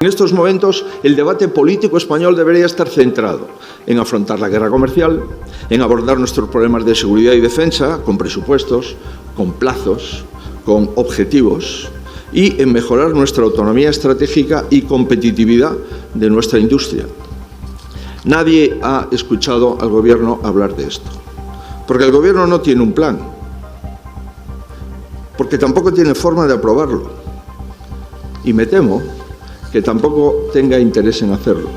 En estos momentos, el debate político español debería estar centrado en afrontar la guerra comercial, en abordar nuestros problemas de seguridad y defensa con presupuestos, con plazos, con objetivos y en mejorar nuestra autonomía estratégica y competitividad de nuestra industria. Nadie ha escuchado al Gobierno hablar de esto, porque el Gobierno no tiene un plan, porque tampoco tiene forma de aprobarlo y me temo que tampoco tenga interés en hacerlo.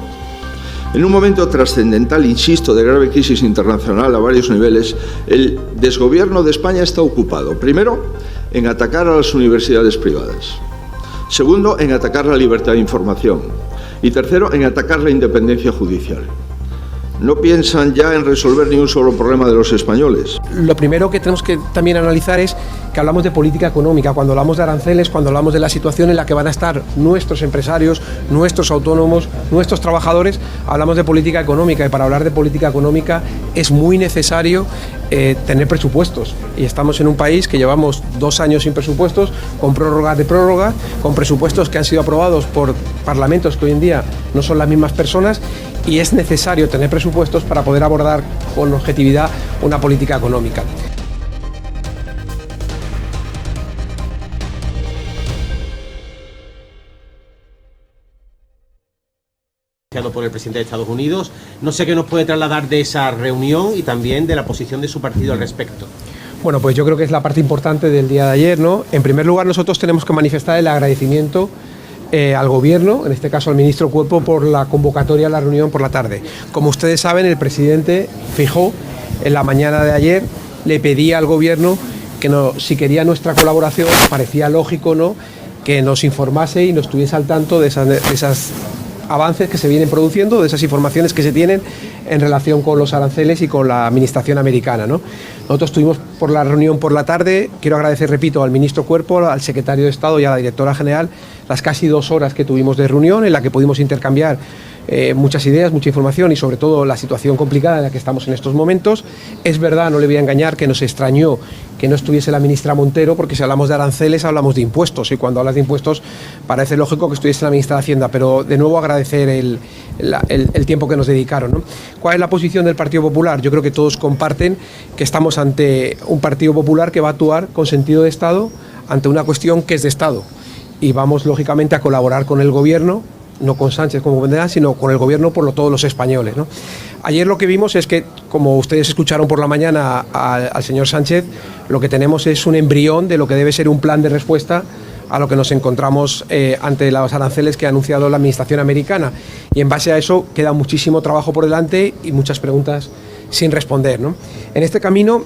En un momento trascendental, insisto, de grave crisis internacional a varios niveles, el desgobierno de España está ocupado, primero, en atacar a las universidades privadas, segundo, en atacar la libertad de información y tercero, en atacar la independencia judicial. No piensan ya en resolver ni un solo problema de los españoles. Lo primero que tenemos que también analizar es que hablamos de política económica. Cuando hablamos de aranceles, cuando hablamos de la situación en la que van a estar nuestros empresarios, nuestros autónomos, nuestros trabajadores, hablamos de política económica. Y para hablar de política económica es muy necesario tener presupuestos. Y estamos en un país que llevamos 2 años sin presupuestos, con prórrogas de prórroga, con presupuestos que han sido aprobados por parlamentos que hoy en día no son las mismas personas, y es necesario tener presupuestos para poder abordar con objetividad una política económica. Por el presidente de Estados Unidos. No sé qué nos puede trasladar de esa reunión y también de la posición de su partido al respecto. Bueno, pues yo creo que es la parte importante del día de ayer, ¿no? En primer lugar, nosotros tenemos que manifestar el agradecimiento al Gobierno, en este caso al ministro Cuerpo, por la convocatoria a la reunión por la tarde. Como ustedes saben, el presidente Feijóo, en la mañana de ayer, le pedía al Gobierno que si quería nuestra colaboración, parecía lógico, ¿no?, que nos informase y nos estuviese al tanto de esas avances que se vienen produciendo, de esas informaciones que se tienen en relación con los aranceles y con la administración americana, ¿no? Nosotros estuvimos por la reunión por la tarde. Quiero agradecer, repito, al ministro Cuerpo, al secretario de Estado y a la directora general las casi 2 horas que tuvimos de reunión, en la que pudimos intercambiar muchas ideas, mucha información y sobre todo la situación complicada en la que estamos en estos momentos. Es verdad, no le voy a engañar, que nos extrañó que no estuviese la ministra Montero, porque si hablamos de aranceles hablamos de impuestos, y cuando hablas de impuestos parece lógico que estuviese la ministra de Hacienda, pero de nuevo agradecer el tiempo que nos dedicaron, ¿no? ¿Cuál es la posición del Partido Popular? Yo creo que todos comparten que estamos ante un Partido Popular que va a actuar con sentido de Estado ante una cuestión que es de Estado, y vamos lógicamente a colaborar con el Gobierno, no con Sánchez como vendrá, sino con el Gobierno por todos los españoles, ¿no? Ayer lo que vimos es que, como ustedes escucharon por la mañana al señor Sánchez, lo que tenemos es un embrión de lo que debe ser un plan de respuesta a lo que nos encontramos ante los aranceles que ha anunciado la administración americana. Y en base a eso queda muchísimo trabajo por delante y muchas preguntas sin responder, ¿no? En este camino,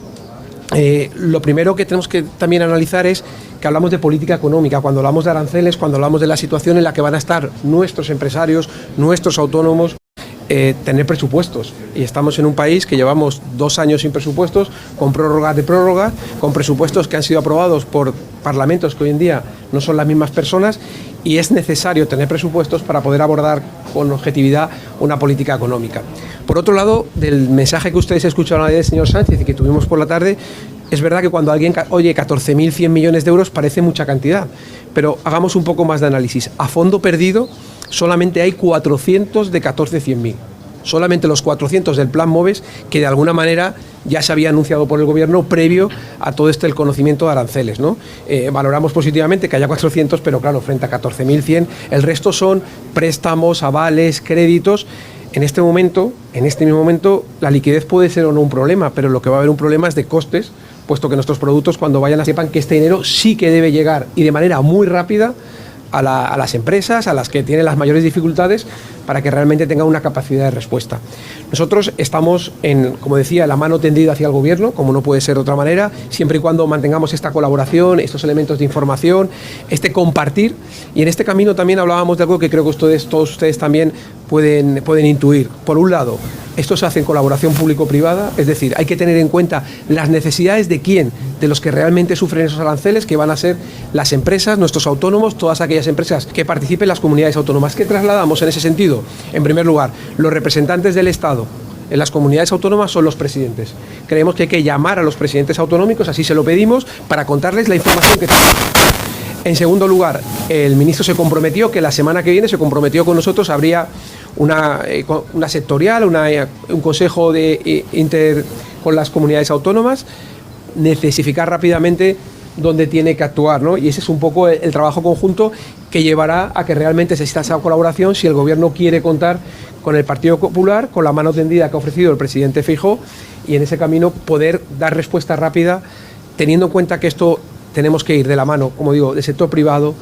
lo primero que tenemos que también analizar es que hablamos de política económica. Cuando hablamos de aranceles, cuando hablamos de la situación en la que van a estar nuestros empresarios, nuestros autónomos, tener presupuestos. Y estamos en un país que llevamos 2 años sin presupuestos, con prórrogas de prórroga, con presupuestos que han sido aprobados por parlamentos que hoy en día no son las mismas personas, y es necesario tener presupuestos para poder abordar con objetividad una política económica. Por otro lado, del mensaje que ustedes escucharon ayer del señor Sánchez y que tuvimos por la tarde, es verdad que cuando alguien oye 14.100 millones de euros parece mucha cantidad, pero hagamos un poco más de análisis. A fondo perdido solamente hay 400 de 14.100.000. Solamente los 400 del Plan MOVES, que de alguna manera ya se había anunciado por el Gobierno previo a todo el conocimiento de aranceles, ¿no? Valoramos positivamente que haya 400, pero claro, frente a 14.100, el resto son préstamos, avales, créditos. En este mismo momento, la liquidez puede ser o no un problema, pero lo que va a haber un problema es de costes, puesto que nuestros productos, cuando vayan, sepan que este dinero sí que debe llegar, y de manera muy rápida, a las empresas, a las que tienen las mayores dificultades, para que realmente tengan una capacidad de respuesta. Nosotros estamos, como decía, la mano tendida hacia el Gobierno, como no puede ser de otra manera, siempre y cuando mantengamos esta colaboración, estos elementos de información, este compartir. Y en este camino también hablábamos de algo que creo que todos ustedes también pueden intuir. Por un lado, esto se hace en colaboración público-privada, es decir, hay que tener en cuenta las necesidades de quién, de los que realmente sufren esos aranceles, que van a ser las empresas, nuestros autónomos, todas aquellas empresas que participen en las comunidades autónomas. ¿Qué trasladamos en ese sentido? En primer lugar, los representantes del Estado en las comunidades autónomas son los presidentes. Creemos que hay que llamar a los presidentes autonómicos, así se lo pedimos, para contarles la información que tenemos. En segundo lugar, el ministro se comprometió que la semana que viene con nosotros, habría una sectorial, un consejo con las comunidades autónomas, necesificar rápidamente dónde tiene que actuar, ¿no? Y ese es un poco el trabajo conjunto que llevará a que realmente se exista esa colaboración si el gobierno quiere contar con el Partido Popular, con la mano tendida que ha ofrecido el presidente Feijóo, y en ese camino poder dar respuesta rápida, teniendo en cuenta que esto tenemos que ir de la mano, como digo, del sector privado,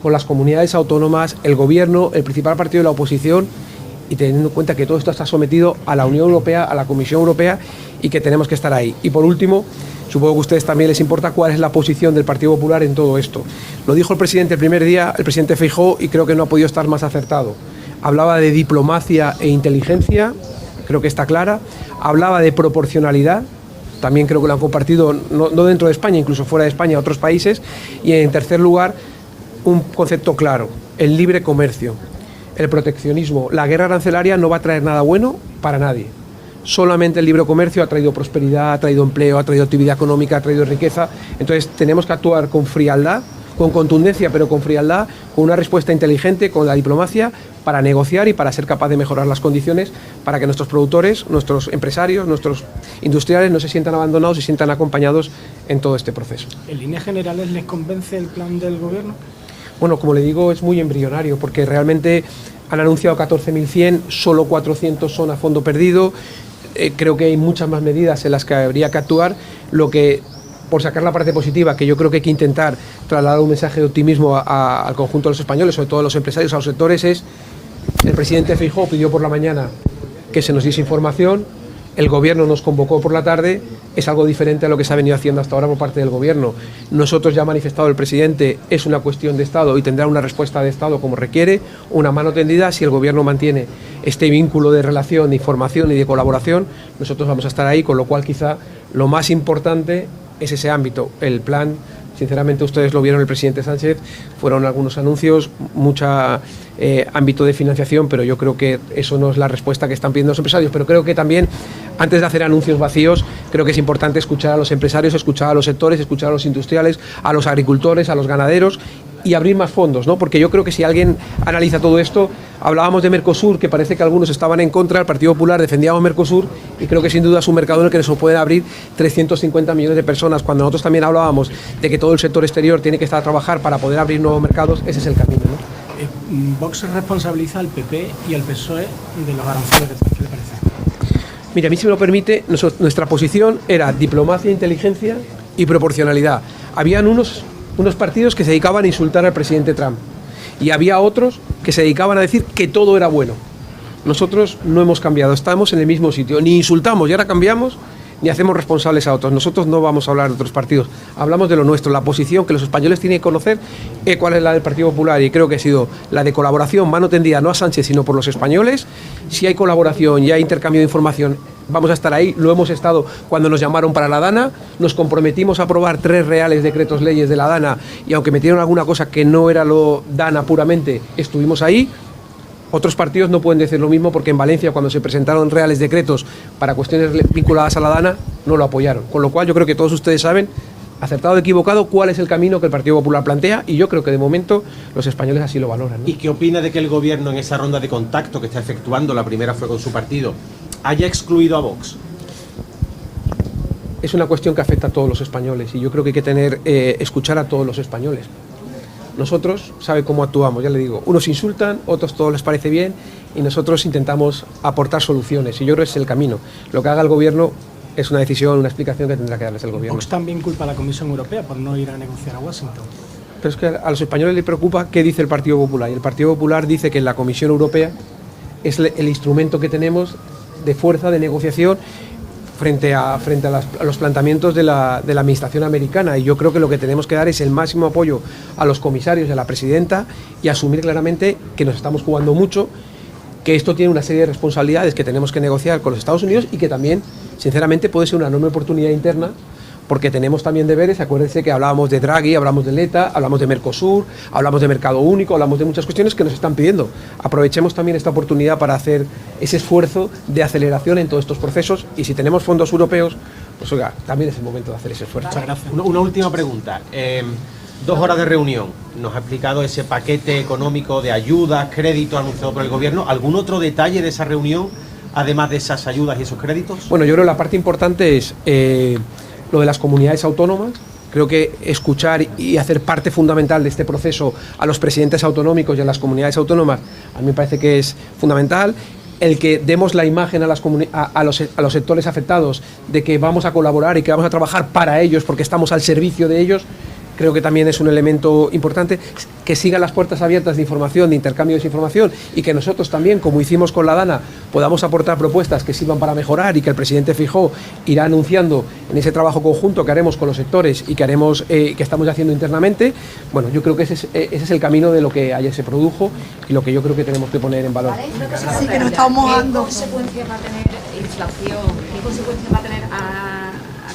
con las comunidades autónomas, el gobierno, el principal partido de la oposición, y teniendo en cuenta que todo esto está sometido a la Unión Europea, a la Comisión Europea, y que tenemos que estar ahí. Y por último, supongo que a ustedes también les importa cuál es la posición del Partido Popular en todo esto. Lo dijo el presidente el primer día, el presidente Feijóo, y creo que no ha podido estar más acertado. Hablaba de diplomacia e inteligencia, creo que está clara. Hablaba de proporcionalidad, también creo que lo han compartido, no dentro de España, incluso fuera de España, otros países. Y en tercer lugar, un concepto claro, el libre comercio, el proteccionismo. La guerra arancelaria no va a traer nada bueno para nadie. Solamente el libre comercio ha traído prosperidad, ha traído empleo, ha traído actividad económica, ha traído riqueza. Entonces tenemos que actuar con frialdad, con contundencia, pero con frialdad, con una respuesta inteligente, con la diplomacia, para negociar y para ser capaz de mejorar las condiciones para que nuestros productores, nuestros empresarios, nuestros industriales no se sientan abandonados y se sientan acompañados en todo este proceso. ¿En líneas generales les convence el plan del gobierno? Bueno, como le digo, es muy embrionario, porque realmente han anunciado 14.100, solo 400 son a fondo perdido. Creo que hay muchas más medidas en las que habría que actuar. Lo que, por sacar la parte positiva, que yo creo que hay que intentar trasladar un mensaje de optimismo al conjunto de los españoles, sobre todo a los empresarios, a los sectores, es: el presidente Feijóo pidió por la mañana que se nos diese información, el gobierno nos convocó por la tarde. Es algo diferente a lo que se ha venido haciendo hasta ahora por parte del gobierno. Nosotros, ya ha manifestado el presidente, es una cuestión de Estado y tendrá una respuesta de Estado como requiere, una mano tendida. Si el gobierno mantiene este vínculo de relación, de información y de colaboración, nosotros vamos a estar ahí, con lo cual quizá lo más importante es ese ámbito. El plan, sinceramente, ustedes lo vieron, el presidente Sánchez, fueron algunos anuncios, mucho ámbito de financiación, pero yo creo que eso no es la respuesta que están pidiendo los empresarios. Pero creo que también, antes de hacer anuncios vacíos, creo que es importante escuchar a los empresarios, escuchar a los sectores, escuchar a los industriales, a los agricultores, a los ganaderos, y abrir más fondos, ¿no? Porque yo creo que si alguien analiza todo esto, hablábamos de Mercosur, que parece que algunos estaban en contra, el Partido Popular defendíamos Mercosur, y creo que sin duda es un mercado en el que nos pueden abrir 350 millones de personas. Cuando nosotros también hablábamos de que todo el sector exterior tiene que estar a trabajar para poder abrir nuevos mercados, ese es el camino, ¿no? Vox responsabiliza al PP y al PSOE de los aranceles. ¿Qué le parece? Mira, a mí, si me lo permite, nuestra posición era diplomacia, inteligencia y proporcionalidad. Habían unos partidos que se dedicaban a insultar al presidente Trump, y había otros que se dedicaban a decir que todo era bueno. Nosotros no hemos cambiado, estamos en el mismo sitio, ni insultamos y ahora cambiamos, ni hacemos responsables a otros. Nosotros no vamos a hablar de otros partidos, hablamos de lo nuestro, la posición que los españoles tienen que conocer, cuál es la del Partido Popular, y creo que ha sido la de colaboración, mano tendida no a Sánchez sino por los españoles. Si hay colaboración y hay intercambio de información, vamos a estar ahí. Lo hemos estado cuando nos llamaron para la DANA, nos comprometimos a aprobar 3 reales decretos leyes de la DANA, y aunque metieron alguna cosa que no era lo DANA puramente, estuvimos ahí. Otros partidos no pueden decir lo mismo, porque en Valencia, cuando se presentaron reales decretos para cuestiones vinculadas a la DANA, no lo apoyaron. Con lo cual yo creo que todos ustedes saben, acertado o equivocado, cuál es el camino que el Partido Popular plantea, y yo creo que de momento los españoles así lo valoran, ¿no? ¿Y qué opina de que el gobierno, en esa ronda de contacto que está efectuando, la primera fue con su partido, haya excluido a Vox? Es una cuestión que afecta a todos los españoles, y yo creo que hay que escuchar a todos los españoles. Nosotros, sabe cómo actuamos, ya le digo, unos insultan, otros todo les parece bien, y nosotros intentamos aportar soluciones, y yo creo que es el camino. Lo que haga el gobierno es una decisión, una explicación que tendrá que darles el gobierno. Vox también culpa a la Comisión Europea por no ir a negociar a Washington. Pero es que a los españoles les preocupa qué dice el Partido Popular, y el Partido Popular dice que la Comisión Europea es el instrumento que tenemos de fuerza, de negociación, frente a los planteamientos de la administración americana. Y yo creo que lo que tenemos que dar es el máximo apoyo a los comisarios y a la presidenta, y asumir claramente que nos estamos jugando mucho, que esto tiene una serie de responsabilidades que tenemos que negociar con los Estados Unidos, y que también, sinceramente, puede ser una enorme oportunidad interna, porque tenemos también deberes. Acuérdense que hablábamos de Draghi, hablamos de Letta, hablamos de Mercosur, hablamos de mercado único, hablamos de muchas cuestiones que nos están pidiendo. Aprovechemos también esta oportunidad para hacer ese esfuerzo de aceleración en todos estos procesos, y si tenemos fondos europeos, pues oiga, también es el momento de hacer ese esfuerzo. Muchas gracias. Una última pregunta. 2 horas de reunión. Nos ha explicado ese paquete económico de ayudas, créditos anunciado por el Gobierno. ¿Algún otro detalle de esa reunión, además de esas ayudas y esos créditos? Bueno, yo creo que la parte importante es lo de las comunidades autónomas. Creo que escuchar y hacer parte fundamental de este proceso a los presidentes autonómicos y a las comunidades autónomas, a mí me parece que es fundamental. El que demos la imagen a los sectores afectados de que vamos a colaborar y que vamos a trabajar para ellos porque estamos al servicio de ellos, creo que también es un elemento importante. Que sigan las puertas abiertas de información, de intercambio de información, y que nosotros también, como hicimos con la DANA, podamos aportar propuestas que sirvan para mejorar y que el presidente Feijóo irá anunciando en ese trabajo conjunto que haremos con los sectores y que haremos, que estamos haciendo internamente. Bueno, yo creo que ese es el camino de lo que ayer se produjo y lo que yo creo que tenemos que poner en valor. ¿Vale? Sí, que nos estamos mojando. ¿Qué consecuencias va a tener inflación? ¿Qué consecuencias va a tener a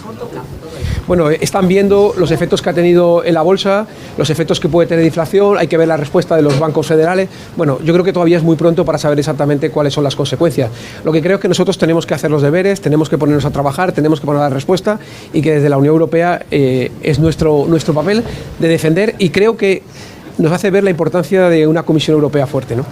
corto plazo todo esto? Bueno, están viendo los efectos que ha tenido en la bolsa, los efectos que puede tener inflación, hay que ver la respuesta de los bancos federales. Bueno, yo creo que todavía es muy pronto para saber exactamente cuáles son las consecuencias. Lo que creo es que nosotros tenemos que hacer los deberes, tenemos que ponernos a trabajar, tenemos que poner la respuesta, y que desde la Unión Europea es nuestro papel de defender, y creo que nos hace ver la importancia de una Comisión Europea fuerte, ¿no?